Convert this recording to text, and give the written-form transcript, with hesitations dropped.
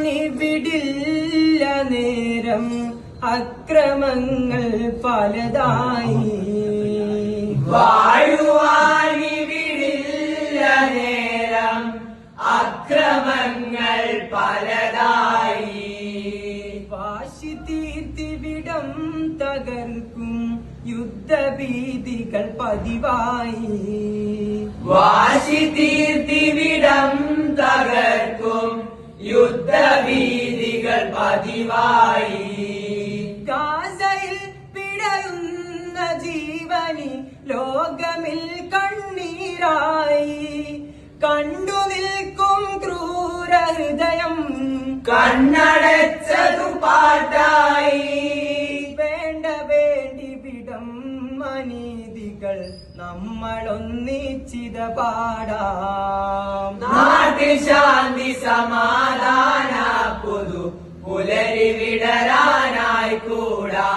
വിടില്ല നേരം അക്രമങ്ങൾ പലതായി. വാഴുവാനിവിടില്ല നേരം അക്രമങ്ങൾ പലതായി. വാശി തീർത്തിവിടം തകർക്കും യുദ്ധഭീതികൾ പതിവായി. വാശി തീർത്തിവിടം തകർക്കും യുദ്ധഭീതികൾ പതിവായി. ഗാസയിൽ പിടയുന്ന ജീവനി ലോകമിൽ കണ്ണീരായി. കണ്ടു നിൽക്കും ക്രൂര ഹൃദയം കണ്ണടച്ചതു പാട്ടായി. വേണ്ട വേണ്ടിവിടം അനീതികൾ നമ്മളൊന്നിച്ചിത പാടാം. നാട്ടിൽ ശാന്തി സമാധാന പുതു പുലരി വിടരാനായി കൂടാ.